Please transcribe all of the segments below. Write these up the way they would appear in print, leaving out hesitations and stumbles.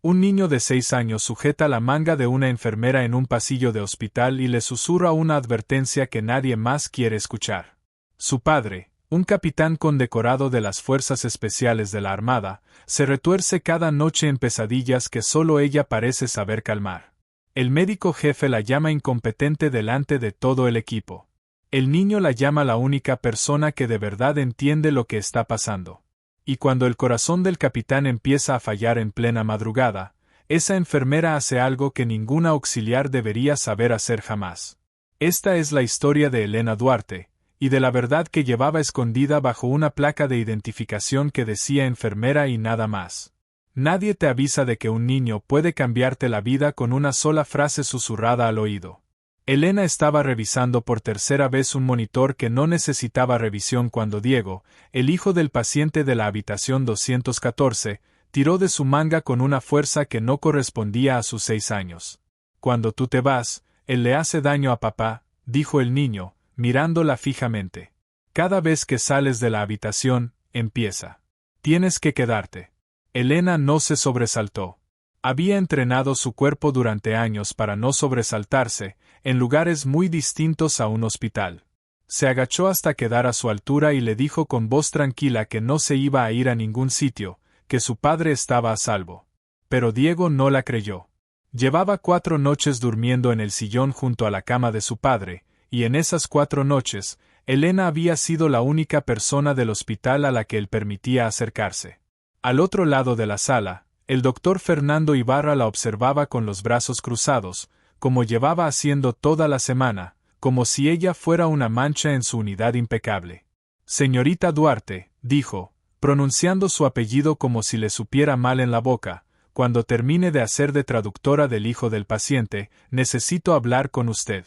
Un niño de 6 años sujeta la manga de una enfermera en un pasillo de hospital y le susurra una advertencia que nadie más quiere escuchar. Su padre, un capitán condecorado de las Fuerzas Especiales de la Armada, se retuerce cada noche en pesadillas que solo ella parece saber calmar. El médico jefe la llama incompetente delante de todo el equipo. El niño la llama la única persona que de verdad entiende lo que está pasando. Y cuando el corazón del capitán empieza a fallar en plena madrugada, esa enfermera hace algo que ninguna auxiliar debería saber hacer jamás. Esta es la historia de Elena Duarte, y de la verdad que llevaba escondida bajo una placa de identificación que decía enfermera y nada más. Nadie te avisa de que un niño puede cambiarte la vida con una sola frase susurrada al oído. Elena estaba revisando por tercera vez un monitor que no necesitaba revisión cuando Diego, el hijo del paciente de la habitación 214, tiró de su manga con una fuerza que no correspondía a sus 6 años. Cuando tú te vas, él le hace daño a papá, dijo el niño, mirándola fijamente. Cada vez que sales de la habitación, empieza. Tienes que quedarte. Elena no se sobresaltó. Había entrenado su cuerpo durante años para no sobresaltarse, en lugares muy distintos a un hospital. Se agachó hasta quedar a su altura y le dijo con voz tranquila que no se iba a ir a ningún sitio, que su padre estaba a salvo. Pero Diego no la creyó. Llevaba 4 noches durmiendo en el sillón junto a la cama de su padre, y en esas 4 noches, Elena había sido la única persona del hospital a la que él permitía acercarse. Al otro lado de la sala, el doctor Fernando Ibarra la observaba con los brazos cruzados, como llevaba haciendo toda la semana, como si ella fuera una mancha en su unidad impecable. Señorita Duarte, dijo, pronunciando su apellido como si le supiera mal en la boca, cuando termine de hacer de traductora del hijo del paciente, necesito hablar con usted.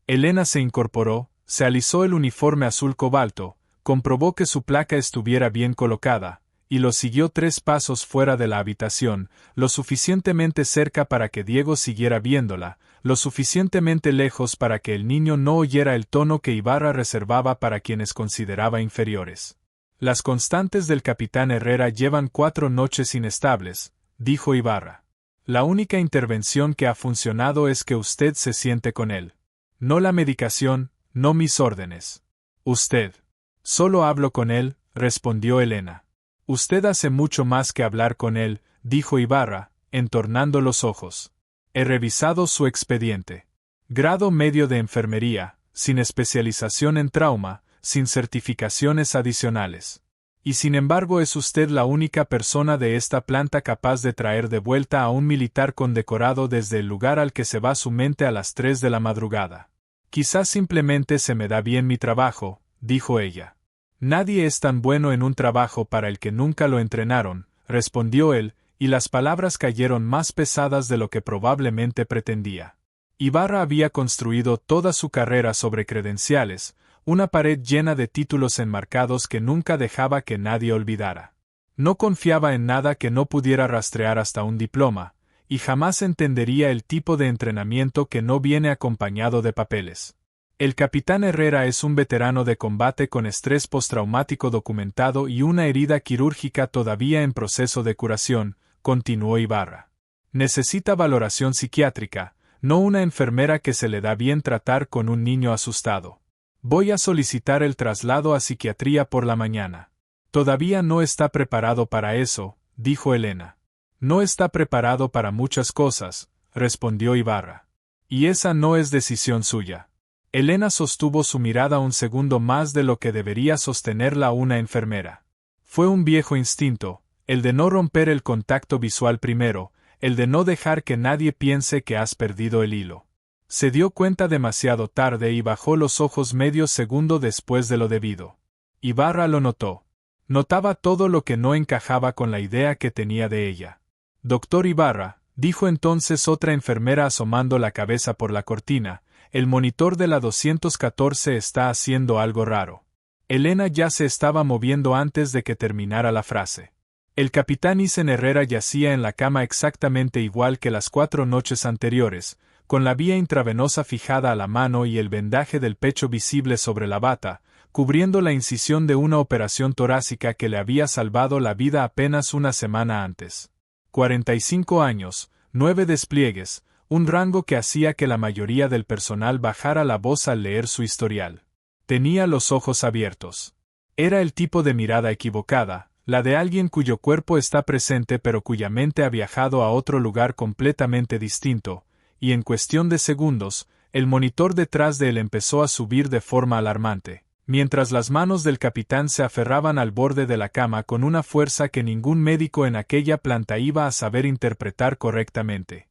Elena se incorporó, se alisó el uniforme azul cobalto, comprobó que su placa estuviera bien colocada, y lo siguió 3 pasos fuera de la habitación, lo suficientemente cerca para que Diego siguiera viéndola, lo suficientemente lejos para que el niño no oyera el tono que Ibarra reservaba para quienes consideraba inferiores. Las constantes del capitán Herrera llevan 4 noches inestables, dijo Ibarra. La única intervención que ha funcionado es que usted se siente con él. No la medicación, no mis órdenes. Usted. Solo hablo con él, respondió Elena. Usted hace mucho más que hablar con él, dijo Ibarra, entornando los ojos. He revisado su expediente. Grado medio de enfermería, sin especialización en trauma, sin certificaciones adicionales. Y sin embargo es usted la única persona de esta planta capaz de traer de vuelta a un militar condecorado desde el lugar al que se va su mente a las 3 de la madrugada. Quizás simplemente se me da bien mi trabajo, dijo ella. Nadie es tan bueno en un trabajo para el que nunca lo entrenaron, respondió él, y las palabras cayeron más pesadas de lo que probablemente pretendía. Ibarra había construido toda su carrera sobre credenciales, una pared llena de títulos enmarcados que nunca dejaba que nadie olvidara. No confiaba en nada que no pudiera rastrear hasta un diploma, y jamás entendería el tipo de entrenamiento que no viene acompañado de papeles. El capitán Herrera es un veterano de combate con estrés postraumático documentado y una herida quirúrgica todavía en proceso de curación, continuó Ibarra. Necesita valoración psiquiátrica, no una enfermera que se le da bien tratar con un niño asustado. Voy a solicitar el traslado a psiquiatría por la mañana. Todavía no está preparado para eso, dijo Elena. No está preparado para muchas cosas, respondió Ibarra. Y esa no es decisión suya. Elena sostuvo su mirada un segundo más de lo que debería sostenerla una enfermera. Fue un viejo instinto, el de no romper el contacto visual primero, el de no dejar que nadie piense que has perdido el hilo. Se dio cuenta demasiado tarde y bajó los ojos medio segundo después de lo debido. Ibarra lo notó. Notaba todo lo que no encajaba con la idea que tenía de ella. Doctor Ibarra, dijo entonces otra enfermera asomando la cabeza por la cortina, el monitor de la 214 está haciendo algo raro. Elena ya se estaba moviendo antes de que terminara la frase. El capitán Isen Herrera yacía en la cama exactamente igual que las 4 noches anteriores, con la vía intravenosa fijada a la mano y el vendaje del pecho visible sobre la bata, cubriendo la incisión de una operación torácica que le había salvado la vida apenas una semana antes. 45 años, 9 despliegues, un rango que hacía que la mayoría del personal bajara la voz al leer su historial. Tenía los ojos abiertos. Era el tipo de mirada equivocada, la de alguien cuyo cuerpo está presente pero cuya mente ha viajado a otro lugar completamente distinto, y en cuestión de segundos, el monitor detrás de él empezó a subir de forma alarmante, mientras las manos del capitán se aferraban al borde de la cama con una fuerza que ningún médico en aquella planta iba a saber interpretar correctamente.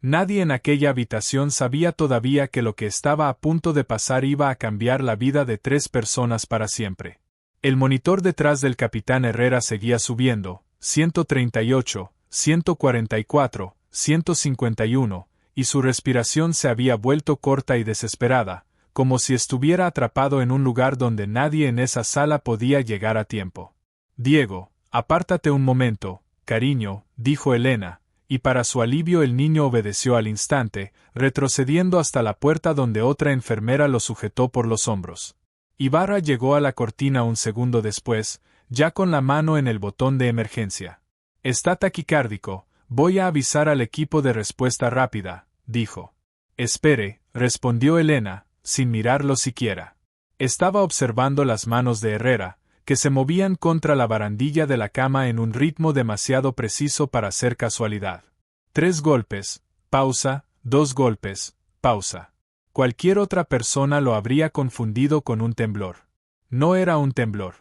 Nadie en aquella habitación sabía todavía que lo que estaba a punto de pasar iba a cambiar la vida de 3 personas para siempre. El monitor detrás del capitán Herrera seguía subiendo, 138, 144, 151, y su respiración se había vuelto corta y desesperada, como si estuviera atrapado en un lugar donde nadie en esa sala podía llegar a tiempo. Diego, apártate un momento, cariño, dijo Elena, y para su alivio el niño obedeció al instante, retrocediendo hasta la puerta donde otra enfermera lo sujetó por los hombros. Ibarra llegó a la cortina un segundo después, ya con la mano en el botón de emergencia. Está taquicárdico, voy a avisar al equipo de respuesta rápida, dijo. Espere, respondió Elena, sin mirarlo siquiera. Estaba observando las manos de Herrera, que se movían contra la barandilla de la cama en un ritmo demasiado preciso para ser casualidad. 3 golpes, pausa, 2 golpes, pausa. Cualquier otra persona lo habría confundido con un temblor. No era un temblor.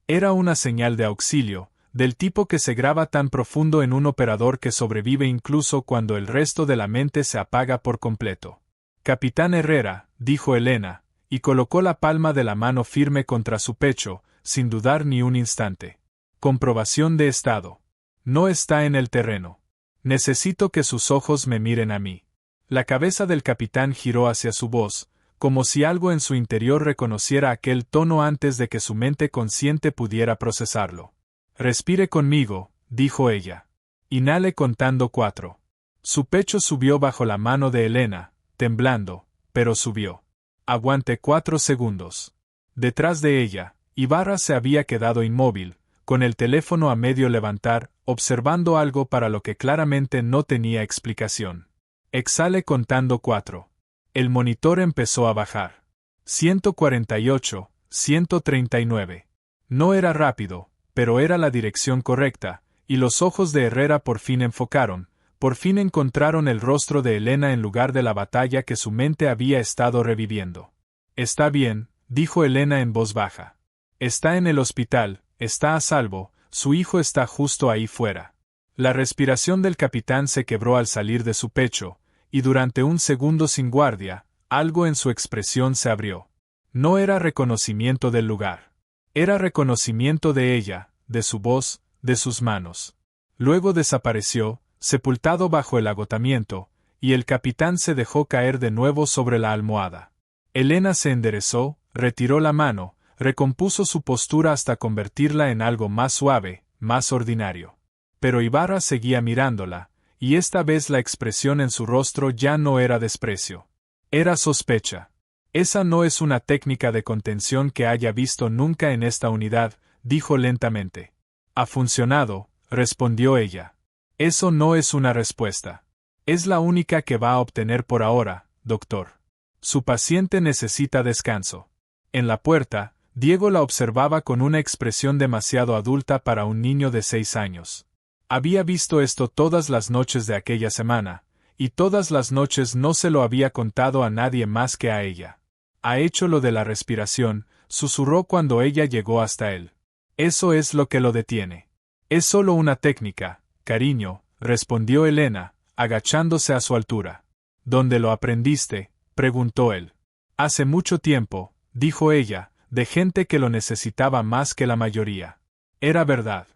Era una señal de auxilio, del tipo que se graba tan profundo en un operador que sobrevive incluso cuando el resto de la mente se apaga por completo. Capitán Herrera, dijo Elena, y colocó la palma de la mano firme contra su pecho, sin dudar ni un instante. Comprobación de estado. No está en el terreno. Necesito que sus ojos me miren a mí. La cabeza del capitán giró hacia su voz, como si algo en su interior reconociera aquel tono antes de que su mente consciente pudiera procesarlo. Respire conmigo, dijo ella. Inhale contando 4. Su pecho subió bajo la mano de Elena, temblando, pero subió. Aguante 4 segundos. Detrás de ella, Ibarra se había quedado inmóvil, con el teléfono a medio levantar, observando algo para lo que claramente no tenía explicación. Exhale contando 4. El monitor empezó a bajar. 148, 139. No era rápido, pero era la dirección correcta, y los ojos de Herrera por fin enfocaron, por fin encontraron el rostro de Elena en lugar de la batalla que su mente había estado reviviendo. Está bien, dijo Elena en voz baja. Está en el hospital, está a salvo, su hijo está justo ahí fuera. La respiración del capitán se quebró al salir de su pecho, y durante un segundo sin guardia, algo en su expresión se abrió. No era reconocimiento del lugar. Era reconocimiento de ella, de su voz, de sus manos. Luego desapareció, sepultado bajo el agotamiento, y el capitán se dejó caer de nuevo sobre la almohada. Elena se enderezó, retiró la mano, recompuso su postura hasta convertirla en algo más suave, más ordinario. Pero Ibarra seguía mirándola, y esta vez la expresión en su rostro ya no era desprecio. Era sospecha. Esa no es una técnica de contención que haya visto nunca en esta unidad, dijo lentamente. Ha funcionado, respondió ella. Eso no es una respuesta. Es la única que va a obtener por ahora, doctor. Su paciente necesita descanso. En la puerta, Diego la observaba con una expresión demasiado adulta para un niño de 6 años. Había visto esto todas las noches de aquella semana, y todas las noches no se lo había contado a nadie más que a ella. Ha hecho lo de la respiración, susurró cuando ella llegó hasta él. Eso es lo que lo detiene. Es solo una técnica, cariño, respondió Elena, agachándose a su altura. ¿Dónde lo aprendiste?, preguntó él. Hace mucho tiempo, dijo ella, de gente que lo necesitaba más que la mayoría. Era verdad.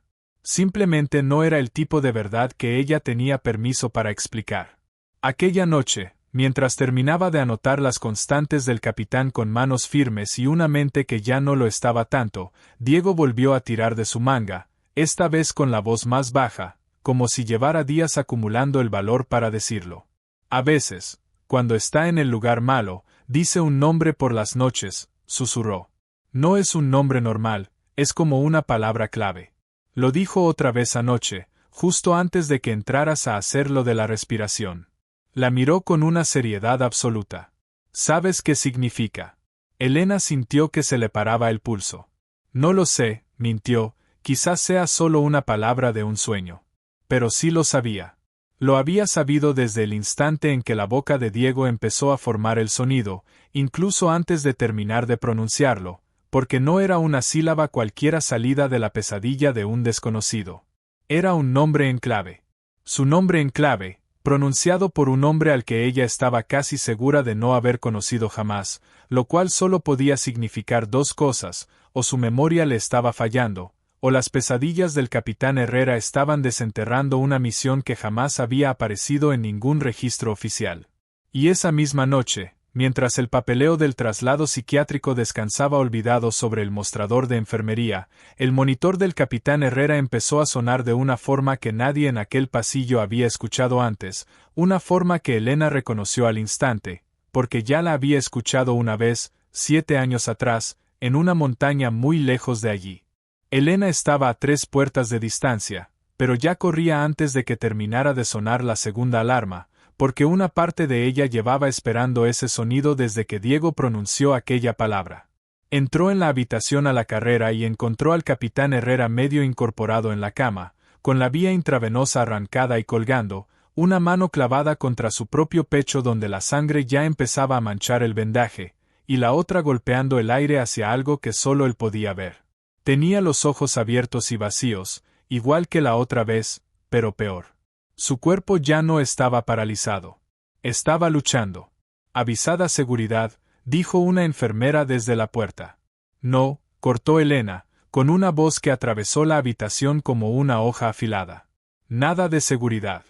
Simplemente no era el tipo de verdad que ella tenía permiso para explicar. Aquella noche, mientras terminaba de anotar las constantes del capitán con manos firmes y una mente que ya no lo estaba tanto, Diego volvió a tirar de su manga, esta vez con la voz más baja, como si llevara días acumulando el valor para decirlo. A veces, cuando está en el lugar malo, dice un nombre por las noches, susurró. No es un nombre normal, es como una palabra clave. Lo dijo otra vez anoche, justo antes de que entraras a hacer lo de la respiración. La miró con una seriedad absoluta. ¿Sabes qué significa? Elena sintió que se le paraba el pulso. No lo sé, mintió, quizás sea solo una palabra de un sueño. Pero sí lo sabía. Lo había sabido desde el instante en que la boca de Diego empezó a formar el sonido, incluso antes de terminar de pronunciarlo, porque no era una sílaba cualquiera salida de la pesadilla de un desconocido. Era un nombre en clave. Su nombre en clave, pronunciado por un hombre al que ella estaba casi segura de no haber conocido jamás, lo cual solo podía significar dos cosas: o su memoria le estaba fallando, o las pesadillas del capitán Herrera estaban desenterrando una misión que jamás había aparecido en ningún registro oficial. Y esa misma noche, mientras el papeleo del traslado psiquiátrico descansaba olvidado sobre el mostrador de enfermería, el monitor del capitán Herrera empezó a sonar de una forma que nadie en aquel pasillo había escuchado antes, una forma que Elena reconoció al instante, porque ya la había escuchado una vez, 7 años atrás, en una montaña muy lejos de allí. Elena estaba a 3 puertas de distancia, pero ya corría antes de que terminara de sonar la segunda alarma, porque una parte de ella llevaba esperando ese sonido desde que Diego pronunció aquella palabra. Entró en la habitación a la carrera y encontró al capitán Herrera medio incorporado en la cama, con la vía intravenosa arrancada y colgando, una mano clavada contra su propio pecho donde la sangre ya empezaba a manchar el vendaje, y la otra golpeando el aire hacia algo que solo él podía ver. Tenía los ojos abiertos y vacíos, igual que la otra vez, pero peor. Su cuerpo ya no estaba paralizado. Estaba luchando. Avisada seguridad, dijo una enfermera desde la puerta. No, cortó Elena, con una voz que atravesó la habitación como una hoja afilada. Nada de seguridad.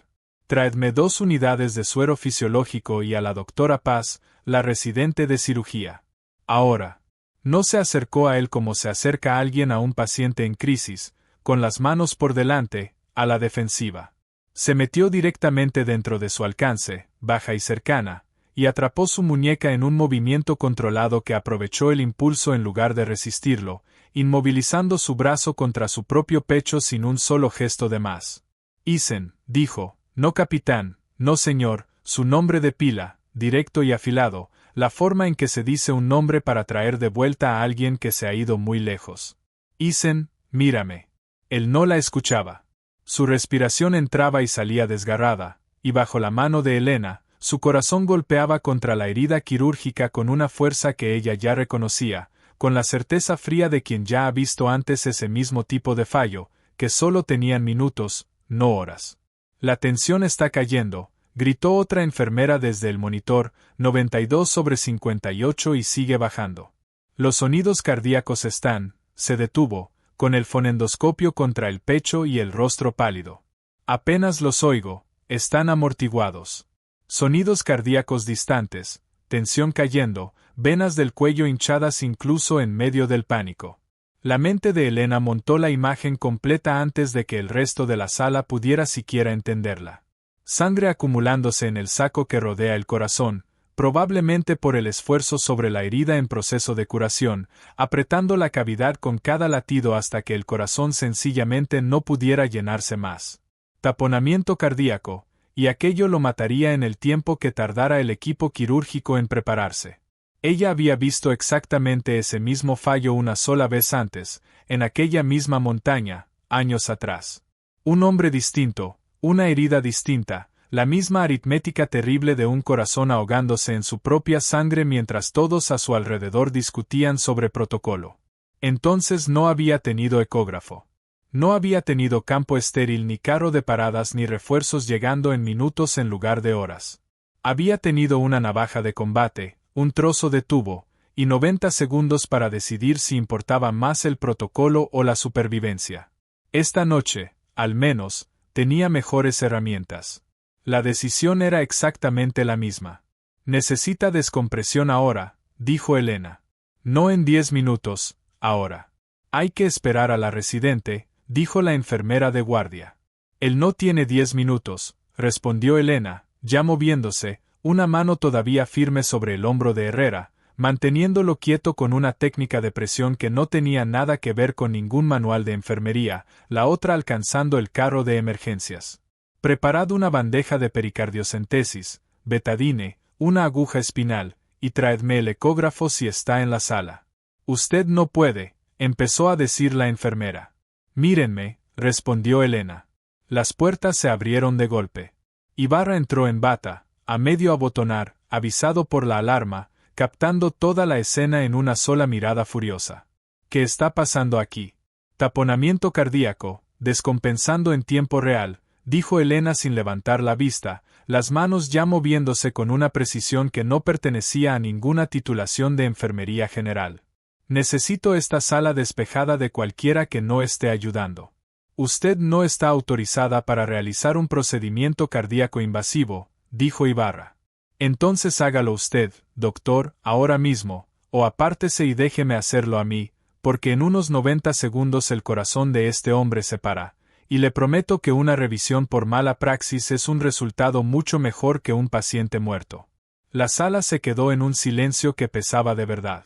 Traedme 2 unidades de suero fisiológico y a la doctora Paz, la residente de cirugía. Ahora. No se acercó a él como se acerca alguien a un paciente en crisis, con las manos por delante, a la defensiva. Se metió directamente dentro de su alcance, baja y cercana, y atrapó su muñeca en un movimiento controlado que aprovechó el impulso en lugar de resistirlo, inmovilizando su brazo contra su propio pecho sin un solo gesto de más. Isen, dijo, no capitán, no señor, su nombre de pila, directo y afilado, la forma en que se dice un nombre para traer de vuelta a alguien que se ha ido muy lejos. Isen, mírame. Él no la escuchaba. Su respiración entraba y salía desgarrada, y bajo la mano de Elena, su corazón golpeaba contra la herida quirúrgica con una fuerza que ella ya reconocía, con la certeza fría de quien ya ha visto antes ese mismo tipo de fallo, que solo tenían minutos, no horas. La tensión está cayendo, gritó otra enfermera desde el monitor, 92/58 y sigue bajando. Los sonidos cardíacos están, se detuvo, con el fonendoscopio contra el pecho y el rostro pálido. Apenas los oigo, están amortiguados. Sonidos cardíacos distantes, tensión cayendo, venas del cuello hinchadas incluso en medio del pánico. La mente de Elena montó la imagen completa antes de que el resto de la sala pudiera siquiera entenderla. Sangre acumulándose en el saco que rodea el corazón, probablemente por el esfuerzo sobre la herida en proceso de curación, apretando la cavidad con cada latido hasta que el corazón sencillamente no pudiera llenarse más. Taponamiento cardíaco, y aquello lo mataría en el tiempo que tardara el equipo quirúrgico en prepararse. Ella había visto exactamente ese mismo fallo una sola vez antes, en aquella misma montaña, años atrás. Un hombre distinto, una herida distinta, la misma aritmética terrible de un corazón ahogándose en su propia sangre mientras todos a su alrededor discutían sobre protocolo. Entonces no había tenido ecógrafo. No había tenido campo estéril ni carro de paradas ni refuerzos llegando en minutos en lugar de horas. Había tenido una navaja de combate, un trozo de tubo, y 90 segundos para decidir si importaba más el protocolo o la supervivencia. Esta noche, al menos, tenía mejores herramientas. La decisión era exactamente la misma. Necesita descompresión ahora, dijo Elena. No en 10 minutos, ahora. Hay que esperar a la residente, dijo la enfermera de guardia. Él no tiene 10 minutos, respondió Elena, ya moviéndose, una mano todavía firme sobre el hombro de Herrera, manteniéndolo quieto con una técnica de presión que no tenía nada que ver con ningún manual de enfermería, la otra alcanzando el carro de emergencias. Preparad una bandeja de pericardiocentesis, betadine, una aguja espinal, y traedme el ecógrafo si está en la sala. Usted no puede, empezó a decir la enfermera. Mírenme, respondió Elena. Las puertas se abrieron de golpe. Ibarra entró en bata, a medio abotonar, avisado por la alarma, captando toda la escena en una sola mirada furiosa. ¿Qué está pasando aquí? Taponamiento cardíaco, descompensando en tiempo real, dijo Elena sin levantar la vista, las manos ya moviéndose con una precisión que no pertenecía a ninguna titulación de enfermería general. Necesito esta sala despejada de cualquiera que no esté ayudando. Usted no está autorizada para realizar un procedimiento cardíaco invasivo, dijo Ibarra. Entonces hágalo usted, doctor, ahora mismo, o apártese y déjeme hacerlo a mí, porque en unos 90 segundos el corazón de este hombre se para, y le prometo que una revisión por mala praxis es un resultado mucho mejor que un paciente muerto. La sala se quedó en un silencio que pesaba de verdad.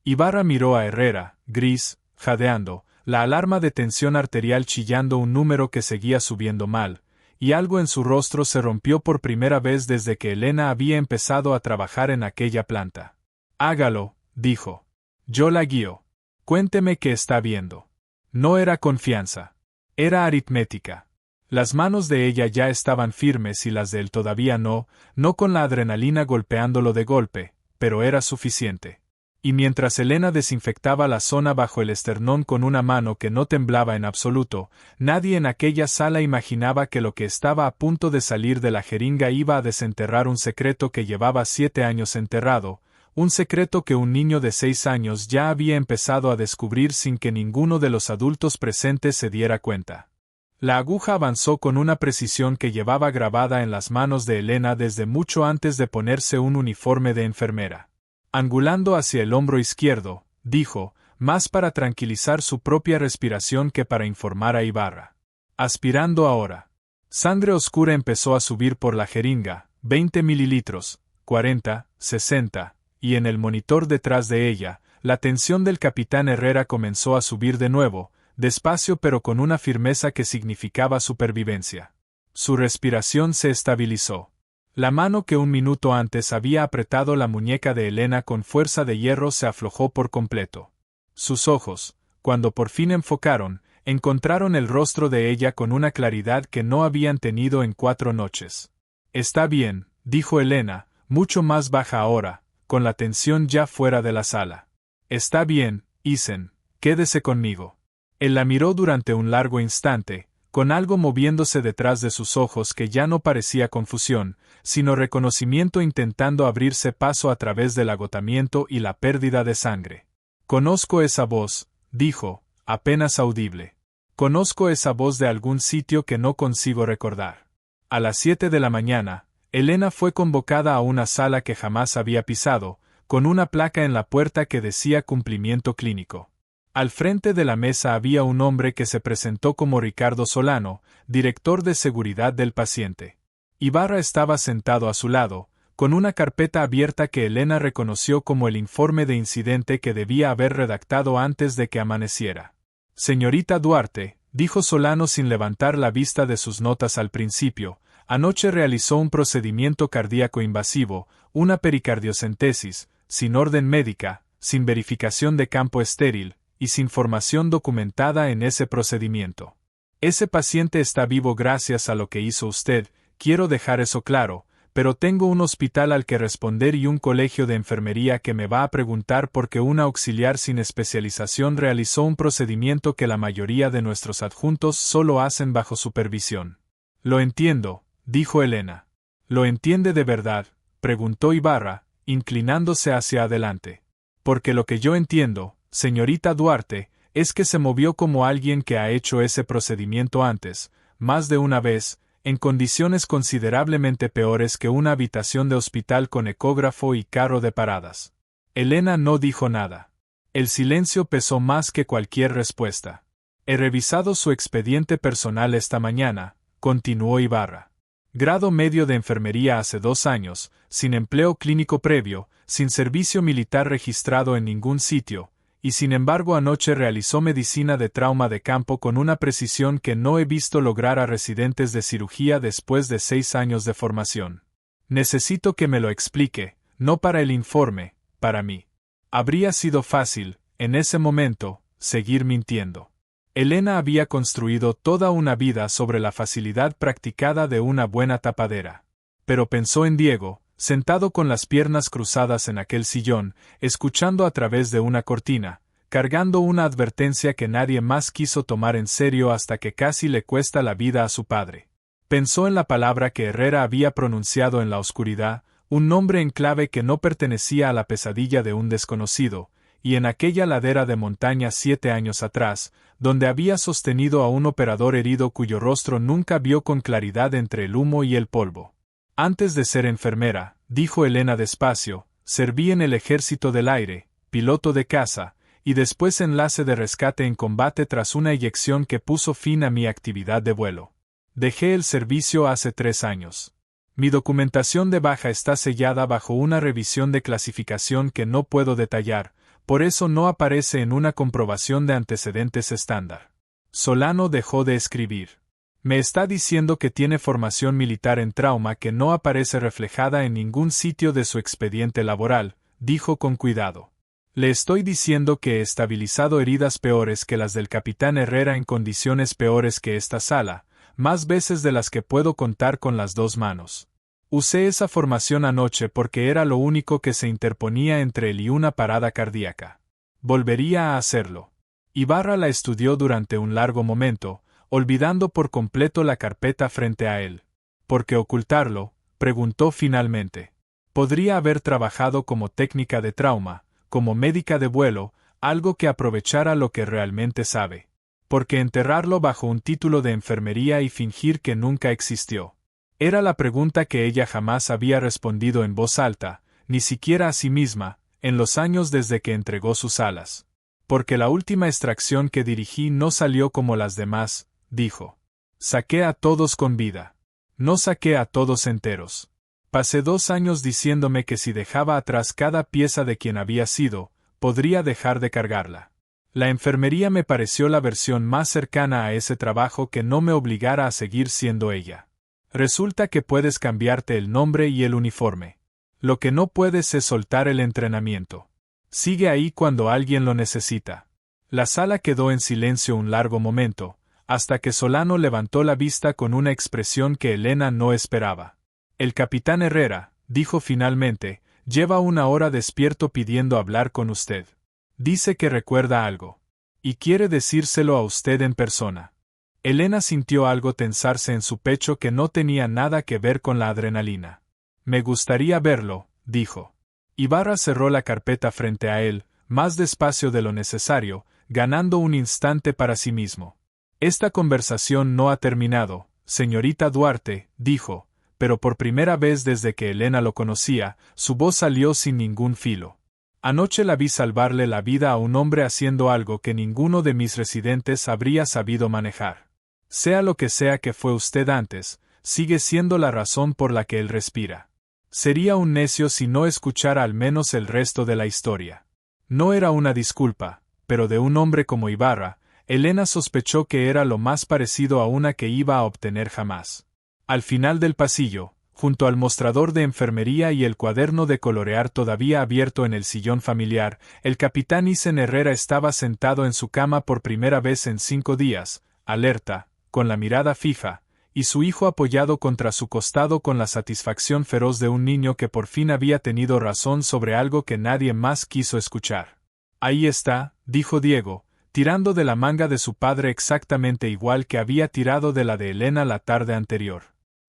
Ibarra miró a Herrera, gris, jadeando, la alarma de tensión arterial chillando un número que seguía subiendo mal, y algo en su rostro se rompió por primera vez desde que Elena había empezado a trabajar en aquella planta. Hágalo, dijo. Yo la guío. Cuénteme qué está viendo. No era confianza. Era aritmética. Las manos de ella ya estaban firmes y las de él todavía no con la adrenalina golpeándolo de golpe, pero era suficiente. Y mientras Elena desinfectaba la zona bajo el esternón con una mano que no temblaba en absoluto, nadie en aquella sala imaginaba que lo que estaba a punto de salir de la jeringa iba a desenterrar un secreto que llevaba 7 años enterrado, un secreto que un niño de 6 años ya había empezado a descubrir sin que ninguno de los adultos presentes se diera cuenta. La aguja avanzó con una precisión que llevaba grabada en las manos de Elena desde mucho antes de ponerse un uniforme de enfermera. Angulando hacia el hombro izquierdo, dijo, más para tranquilizar su propia respiración que para informar a Ibarra. Aspirando ahora. Sangre oscura empezó a subir por la jeringa, 20 mililitros, 40, 60, y en el monitor detrás de ella, la tensión del capitán Herrera comenzó a subir de nuevo, despacio pero con una firmeza que significaba supervivencia. Su respiración se estabilizó. La mano que un minuto antes había apretado la muñeca de Elena con fuerza de hierro se aflojó por completo. Sus ojos, cuando por fin enfocaron, encontraron el rostro de ella con una claridad que no habían tenido en 4 noches. Está bien, dijo Elena, mucho más baja ahora, con la tensión ya fuera de la sala. Está bien, Isen, quédese conmigo. Él la miró durante un largo instante, con algo moviéndose detrás de sus ojos que ya no parecía confusión, sino reconocimiento intentando abrirse paso a través del agotamiento y la pérdida de sangre. Conozco esa voz, dijo, apenas audible. Conozco esa voz de algún sitio que no consigo recordar. A las 7 de la mañana, Elena fue convocada a una sala que jamás había pisado, con una placa en la puerta que decía cumplimiento clínico. Al frente de la mesa había un hombre que se presentó como Ricardo Solano, director de seguridad del paciente. Ibarra estaba sentado a su lado, con una carpeta abierta que Elena reconoció como el informe de incidente que debía haber redactado antes de que amaneciera. Señorita Duarte, dijo Solano sin levantar la vista de sus notas al principio, anoche realizó un procedimiento cardíaco invasivo, una pericardiocentesis, sin orden médica, sin verificación de campo estéril, y sin formación documentada en ese procedimiento. Ese paciente está vivo gracias a lo que hizo usted, quiero dejar eso claro, pero tengo un hospital al que responder y un colegio de enfermería que me va a preguntar por qué una auxiliar sin especialización realizó un procedimiento que la mayoría de nuestros adjuntos solo hacen bajo supervisión. Lo entiendo, dijo Elena. ¿Lo entiende de verdad?, preguntó Ibarra, inclinándose hacia adelante. Porque lo que yo entiendo, señorita Duarte, es que se movió como alguien que ha hecho ese procedimiento antes, más de una vez, en condiciones considerablemente peores que una habitación de hospital con ecógrafo y carro de paradas. Elena no dijo nada. El silencio pesó más que cualquier respuesta. He revisado su expediente personal esta mañana, continuó Ibarra. Grado medio de enfermería hace 2 años, sin empleo clínico previo, sin servicio militar registrado en ningún sitio, y sin embargo anoche realizó medicina de trauma de campo con una precisión que no he visto lograr a residentes de cirugía después de 6 años de formación. Necesito que me lo explique, no para el informe, para mí. Habría sido fácil, en ese momento, seguir mintiendo. Elena había construido toda una vida sobre la facilidad practicada de una buena tapadera. Pero pensó en Diego, sentado con las piernas cruzadas en aquel sillón, escuchando a través de una cortina, cargando una advertencia que nadie más quiso tomar en serio hasta que casi le cuesta la vida a su padre. Pensó en la palabra que Herrera había pronunciado en la oscuridad, un nombre en clave que no pertenecía a la pesadilla de un desconocido, y en aquella ladera de montaña 7 años atrás, donde había sostenido a un operador herido cuyo rostro nunca vio con claridad entre el humo y el polvo. Antes de ser enfermera, dijo Elena despacio, serví en el ejército del aire, piloto de caza, y después enlace de rescate en combate tras una eyección que puso fin a mi actividad de vuelo. Dejé el servicio hace 3 años. Mi documentación de baja está sellada bajo una revisión de clasificación que no puedo detallar, por eso no aparece en una comprobación de antecedentes estándar. Solano dejó de escribir. Me está diciendo que tiene formación militar en trauma que no aparece reflejada en ningún sitio de su expediente laboral, dijo con cuidado. Le estoy diciendo que he estabilizado heridas peores que las del capitán Herrera en condiciones peores que esta sala, más veces de las que puedo contar con las 2 manos. Usé esa formación anoche porque era lo único que se interponía entre él y una parada cardíaca. Volvería a hacerlo. Ibarra la estudió durante un largo momento, olvidando por completo la carpeta frente a él. ¿Por qué ocultarlo?, preguntó finalmente. Podría haber trabajado como técnica de trauma, como médica de vuelo, algo que aprovechara lo que realmente sabe. ¿Por qué enterrarlo bajo un título de enfermería y fingir que nunca existió? Era la pregunta que ella jamás había respondido en voz alta, ni siquiera a sí misma, en los años desde que entregó sus alas. Porque la última extracción que dirigí no salió como las demás, dijo. Saqué a todos con vida. No saqué a todos enteros. Pasé 2 años diciéndome que si dejaba atrás cada pieza de quien había sido, podría dejar de cargarla. La enfermería me pareció la versión más cercana a ese trabajo que no me obligara a seguir siendo ella. Resulta que puedes cambiarte el nombre y el uniforme. Lo que no puedes es soltar el entrenamiento. Sigue ahí cuando alguien lo necesita. La sala quedó en silencio un largo momento, hasta que Solano levantó la vista con una expresión que Elena no esperaba. El capitán Herrera, dijo finalmente, lleva 1 hora despierto pidiendo hablar con usted. Dice que recuerda algo. Y quiere decírselo a usted en persona. Elena sintió algo tensarse en su pecho que no tenía nada que ver con la adrenalina. Me gustaría verlo, dijo. Ibarra cerró la carpeta frente a él, más despacio de lo necesario, ganando un instante para sí mismo. Esta conversación no ha terminado, señorita Duarte, dijo, pero por primera vez desde que Elena lo conocía, su voz salió sin ningún filo. Anoche la vi salvarle la vida a un hombre haciendo algo que ninguno de mis residentes habría sabido manejar. Sea lo que sea que fue usted antes, sigue siendo la razón por la que él respira. Sería un necio si no escuchara al menos el resto de la historia. No era una disculpa, pero de un hombre como Ibarra, Elena sospechó que era lo más parecido a una que iba a obtener jamás. Al final del pasillo, junto al mostrador de enfermería y el cuaderno de colorear todavía abierto en el sillón familiar, el capitán Isen Herrera estaba sentado en su cama por primera vez en 5 días, alerta, con la mirada fija, y su hijo apoyado contra su costado con la satisfacción feroz de un niño que por fin había tenido razón sobre algo que nadie más quiso escuchar. Ahí está, dijo Diego, tirando de la manga de su padre exactamente igual que había tirado de la de Elena la tarde anterior.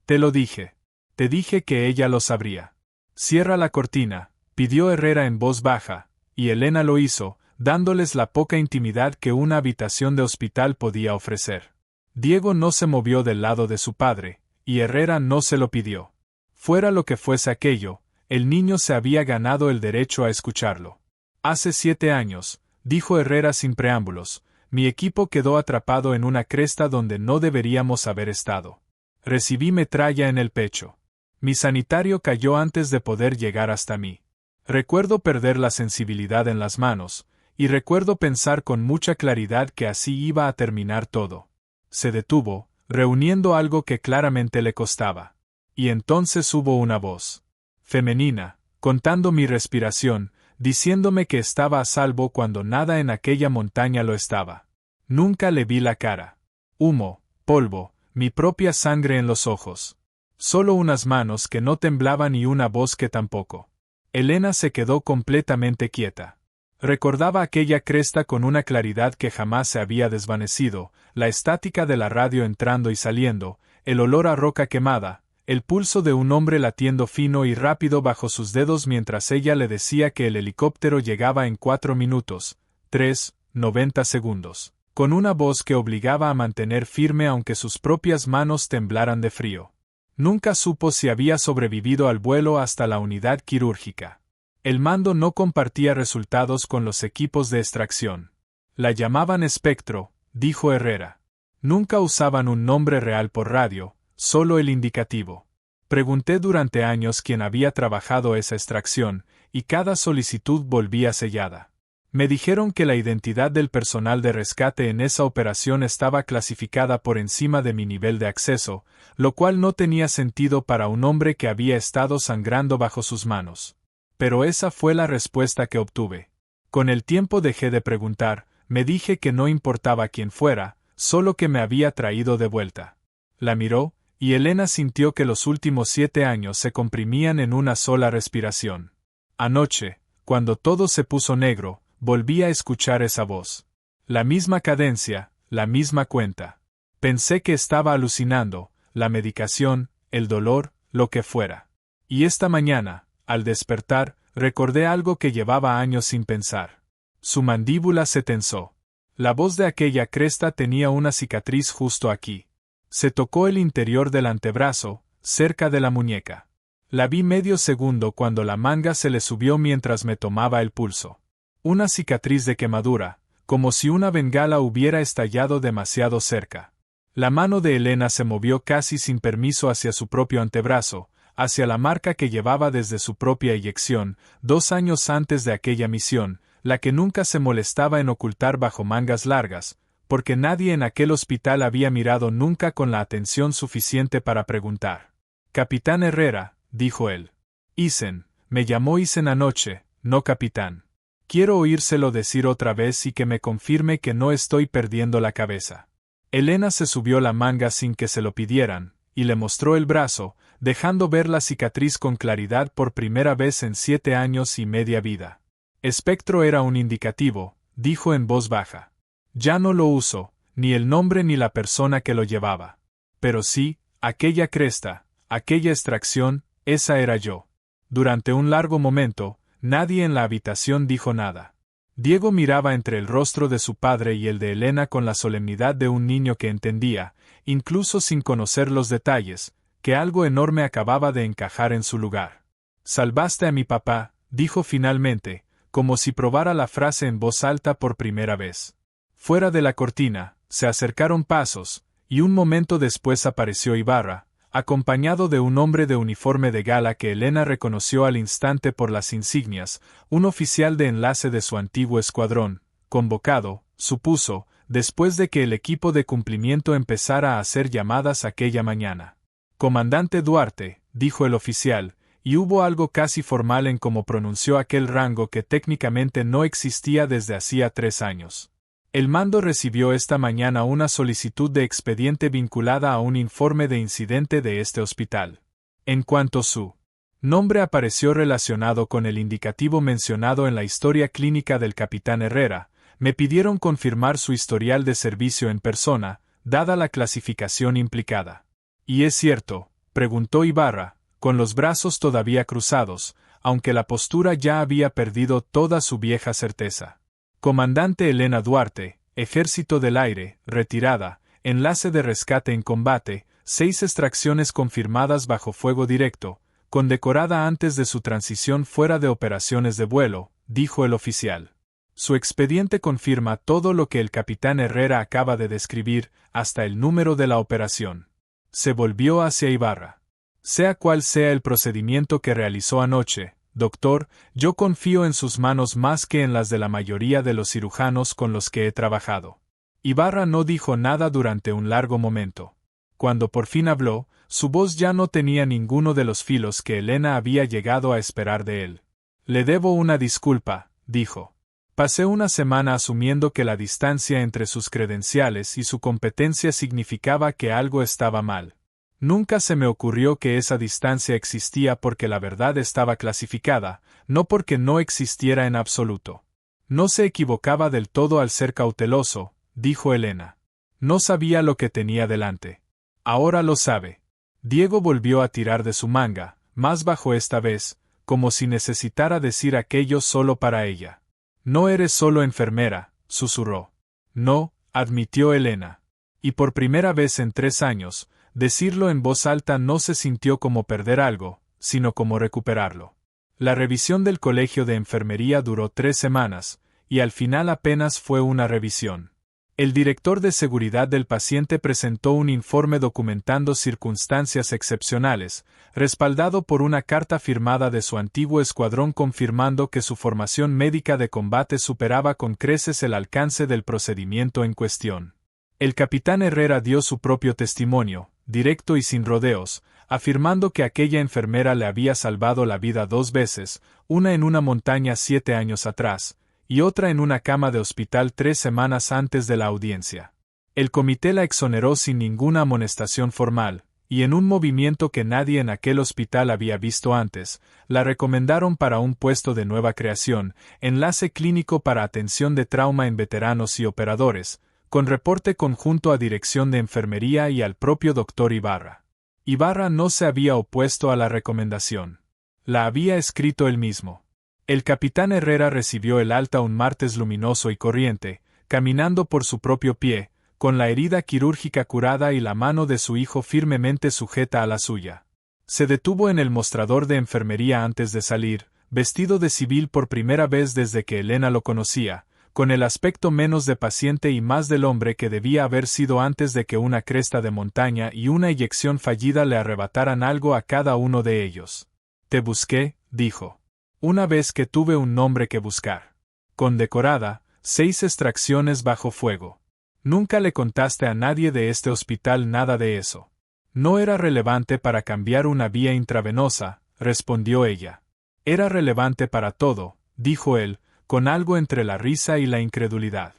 Te lo dije. Te dije que ella lo sabría. Cierra la cortina, pidió Herrera en voz baja, y Elena lo hizo, dándoles la poca intimidad que una habitación de hospital podía ofrecer. Diego no se movió del lado de su padre, y Herrera no se lo pidió. Fuera lo que fuese aquello, el niño se había ganado el derecho a escucharlo. Hace 7 años, dijo Herrera sin preámbulos, mi equipo quedó atrapado en una cresta donde no deberíamos haber estado. Recibí metralla en el pecho. Mi sanitario cayó antes de poder llegar hasta mí. Recuerdo perder la sensibilidad en las manos, y recuerdo pensar con mucha claridad que así iba a terminar todo. Se detuvo, reuniendo algo que claramente le costaba. Y entonces hubo una voz femenina, contando mi respiración, diciéndome que estaba a salvo cuando nada en aquella montaña lo estaba. Nunca le vi la cara. Humo, polvo, mi propia sangre en los ojos. Solo unas manos que no temblaban y una voz que tampoco. Elena se quedó completamente quieta. Recordaba aquella cresta con una claridad que jamás se había desvanecido, la estática de la radio entrando y saliendo, el olor a roca quemada, el pulso de un hombre latiendo fino y rápido bajo sus dedos mientras ella le decía que el helicóptero llegaba en 4 minutos, 90 segundos, con una voz que obligaba a mantener firme aunque sus propias manos temblaran de frío. Nunca supo si había sobrevivido al vuelo hasta la unidad quirúrgica. El mando no compartía resultados con los equipos de extracción. La llamaban Espectro, dijo Herrera. Nunca usaban un nombre real por radio, solo el indicativo. Pregunté durante años quién había trabajado esa extracción, y cada solicitud volvía sellada. Me dijeron que la identidad del personal de rescate en esa operación estaba clasificada por encima de mi nivel de acceso, lo cual no tenía sentido para un hombre que había estado sangrando bajo sus manos. Pero esa fue la respuesta que obtuve. Con el tiempo dejé de preguntar, me dije que no importaba quién fuera, solo que me había traído de vuelta. La miró, y Elena sintió que los últimos 7 años se comprimían en una sola respiración. Anoche, cuando todo se puso negro, volví a escuchar esa voz. La misma cadencia, la misma cuenta. Pensé que estaba alucinando, la medicación, el dolor, lo que fuera. Y esta mañana, al despertar, recordé algo que llevaba años sin pensar. Su mandíbula se tensó. La voz de aquella cresta tenía una cicatriz justo aquí. Se tocó el interior del antebrazo, cerca de la muñeca. La vi medio segundo cuando la manga se le subió mientras me tomaba el pulso. Una cicatriz de quemadura, como si una bengala hubiera estallado demasiado cerca. La mano de Elena se movió casi sin permiso hacia su propio antebrazo, hacia la marca que llevaba desde su propia eyección, 2 años antes de aquella misión, la que nunca se molestaba en ocultar bajo mangas largas, porque nadie en aquel hospital había mirado nunca con la atención suficiente para preguntar. «Capitán Herrera», dijo él. «Isen, me llamó Isen anoche, no capitán. Quiero oírselo decir otra vez y que me confirme que no estoy perdiendo la cabeza». Elena se subió la manga sin que se lo pidieran, y le mostró el brazo, dejando ver la cicatriz con claridad por primera vez en 7 años y media vida. Espectro era un indicativo, dijo en voz baja. Ya no lo uso, ni el nombre ni la persona que lo llevaba. Pero sí, aquella cresta, aquella extracción, esa era yo. Durante un largo momento, nadie en la habitación dijo nada. Diego miraba entre el rostro de su padre y el de Elena con la solemnidad de un niño que entendía, incluso sin conocer los detalles, que algo enorme acababa de encajar en su lugar. «Salvaste a mi papá», dijo finalmente, como si probara la frase en voz alta por primera vez. Fuera de la cortina, se acercaron pasos, y un momento después apareció Ibarra, acompañado de un hombre de uniforme de gala que Elena reconoció al instante por las insignias, un oficial de enlace de su antiguo escuadrón, convocado, supuso, después de que el equipo de cumplimiento empezara a hacer llamadas aquella mañana. «Comandante Duarte», dijo el oficial, y hubo algo casi formal en cómo pronunció aquel rango que técnicamente no existía desde hacía 3 años. El mando recibió esta mañana una solicitud de expediente vinculada a un informe de incidente de este hospital. En cuanto su nombre apareció relacionado con el indicativo mencionado en la historia clínica del capitán Herrera, me pidieron confirmar su historial de servicio en persona, dada la clasificación implicada. «¿Y es cierto?», preguntó Ibarra, con los brazos todavía cruzados, aunque la postura ya había perdido toda su vieja certeza. «Comandante Elena Duarte, Ejército del Aire, retirada, enlace de rescate en combate, 6 extracciones confirmadas bajo fuego directo, condecorada antes de su transición fuera de operaciones de vuelo», dijo el oficial. Su expediente confirma todo lo que el capitán Herrera acaba de describir, hasta el número de la operación. Se volvió hacia Ibarra. Sea cual sea el procedimiento que realizó anoche, doctor, yo confío en sus manos más que en las de la mayoría de los cirujanos con los que he trabajado. Ibarra no dijo nada durante un largo momento. Cuando por fin habló, su voz ya no tenía ninguno de los filos que Elena había llegado a esperar de él. Le debo una disculpa, dijo. Pasé una semana asumiendo que la distancia entre sus credenciales y su competencia significaba que algo estaba mal. Nunca se me ocurrió que esa distancia existía porque la verdad estaba clasificada, no porque no existiera en absoluto. No se equivocaba del todo al ser cauteloso, dijo Elena. No sabía lo que tenía delante. Ahora lo sabe. Diego volvió a tirar de su manga, más bajo esta vez, como si necesitara decir aquello solo para ella. No eres solo enfermera, susurró. No, admitió Elena. Y por primera vez en 3 años, decirlo en voz alta no se sintió como perder algo, sino como recuperarlo. La revisión del colegio de enfermería duró 3 semanas, y al final apenas fue una revisión. El director de seguridad del paciente presentó un informe documentando circunstancias excepcionales, respaldado por una carta firmada de su antiguo escuadrón confirmando que su formación médica de combate superaba con creces el alcance del procedimiento en cuestión. El capitán Herrera dio su propio testimonio, directo y sin rodeos, afirmando que aquella enfermera le había salvado la vida 2 veces, una en una montaña 7 años atrás, y otra en una cama de hospital 3 semanas antes de la audiencia. El comité la exoneró sin ninguna amonestación formal, y en un movimiento que nadie en aquel hospital había visto antes, la recomendaron para un puesto de nueva creación, enlace clínico para atención de trauma en veteranos y operadores, con reporte conjunto a dirección de enfermería y al propio doctor Ibarra. Ibarra no se había opuesto a la recomendación. La había escrito él mismo. El capitán Herrera recibió el alta un martes luminoso y corriente, caminando por su propio pie, con la herida quirúrgica curada y la mano de su hijo firmemente sujeta a la suya. Se detuvo en el mostrador de enfermería antes de salir, vestido de civil por primera vez desde que Elena lo conocía, con el aspecto menos de paciente y más del hombre que debía haber sido antes de que una cresta de montaña y una eyección fallida le arrebataran algo a cada uno de ellos. «Te busqué», dijo. «Una vez que tuve un nombre que buscar. Condecorada, 6 extracciones bajo fuego. Nunca le contaste a nadie de este hospital nada de eso». «No era relevante para cambiar una vía intravenosa», respondió ella. «Era relevante para todo», dijo él, con algo entre la risa y la incredulidad.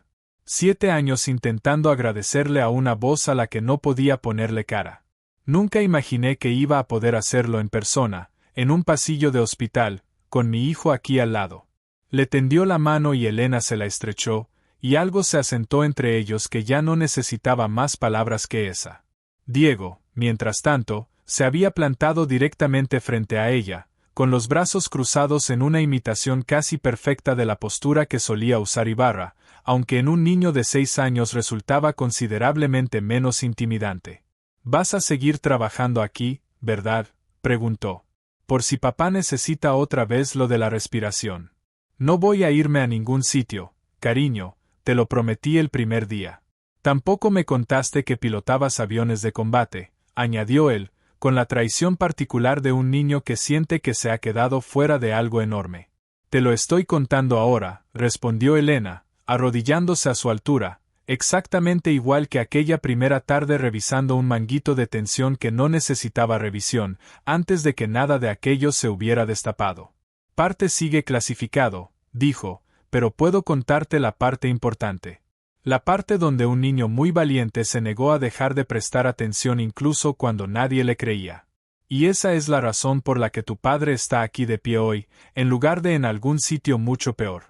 7 años intentando agradecerle a una voz a la que no podía ponerle cara. Nunca imaginé que iba a poder hacerlo en persona, en un pasillo de hospital, con mi hijo aquí al lado. Le tendió la mano y Elena se la estrechó, y algo se asentó entre ellos que ya no necesitaba más palabras que esa. Diego, mientras tanto, se había plantado directamente frente a ella, con los brazos cruzados en una imitación casi perfecta de la postura que solía usar Ibarra, aunque en un niño de 6 años resultaba considerablemente menos intimidante. «¿Vas a seguir trabajando aquí, verdad?», preguntó. «Por si papá necesita otra vez lo de la respiración». «No voy a irme a ningún sitio, cariño, te lo prometí el primer día». «Tampoco me contaste que pilotabas aviones de combate», añadió él, con la traición particular de un niño que siente que se ha quedado fuera de algo enorme. «Te lo estoy contando ahora», respondió Elena, arrodillándose a su altura, exactamente igual que aquella primera tarde revisando un manguito de tensión que no necesitaba revisión, antes de que nada de aquello se hubiera destapado. «Parte sigue clasificado», dijo, «pero puedo contarte la parte importante. La parte donde un niño muy valiente se negó a dejar de prestar atención incluso cuando nadie le creía. Y esa es la razón por la que tu padre está aquí de pie hoy, en lugar de en algún sitio mucho peor».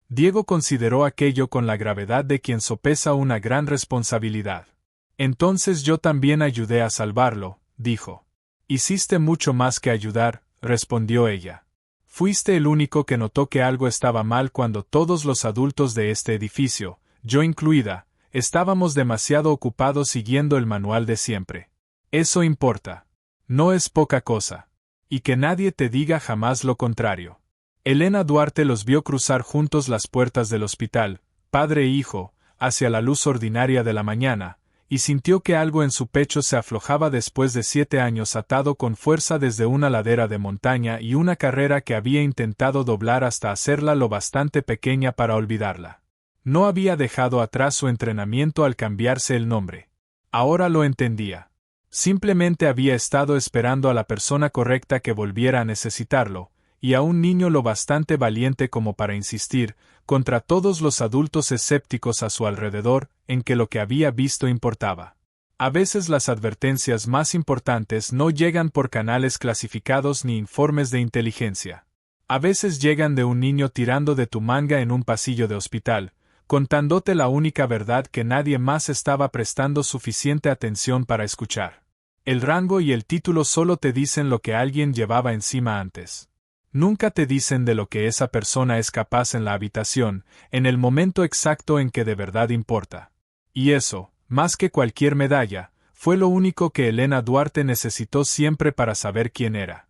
Diego consideró aquello con la gravedad de quien sopesa una gran responsabilidad. «Entonces yo también ayudé a salvarlo», dijo. «Hiciste mucho más que ayudar», respondió ella. «Fuiste el único que notó que algo estaba mal cuando todos los adultos de este edificio, yo incluida, estábamos demasiado ocupados siguiendo el manual de siempre. Eso importa. No es poca cosa. Y que nadie te diga jamás lo contrario». Elena Duarte los vio cruzar juntos las puertas del hospital, padre e hijo, hacia la luz ordinaria de la mañana, y sintió que algo en su pecho se aflojaba después de 7 años atado con fuerza desde una ladera de montaña y una carrera que había intentado doblar hasta hacerla lo bastante pequeña para olvidarla. No había dejado atrás su entrenamiento al cambiarse el nombre. Ahora lo entendía. Simplemente había estado esperando a la persona correcta que volviera a necesitarlo, y a un niño lo bastante valiente como para insistir, contra todos los adultos escépticos a su alrededor, en que lo que había visto importaba. A veces las advertencias más importantes no llegan por canales clasificados ni informes de inteligencia. A veces llegan de un niño tirando de tu manga en un pasillo de hospital, contándote la única verdad que nadie más estaba prestando suficiente atención para escuchar. El rango y el título solo te dicen lo que alguien llevaba encima antes. Nunca te dicen de lo que esa persona es capaz en la habitación, en el momento exacto en que de verdad importa. Y eso, más que cualquier medalla, fue lo único que Elena Duarte necesitó siempre para saber quién era.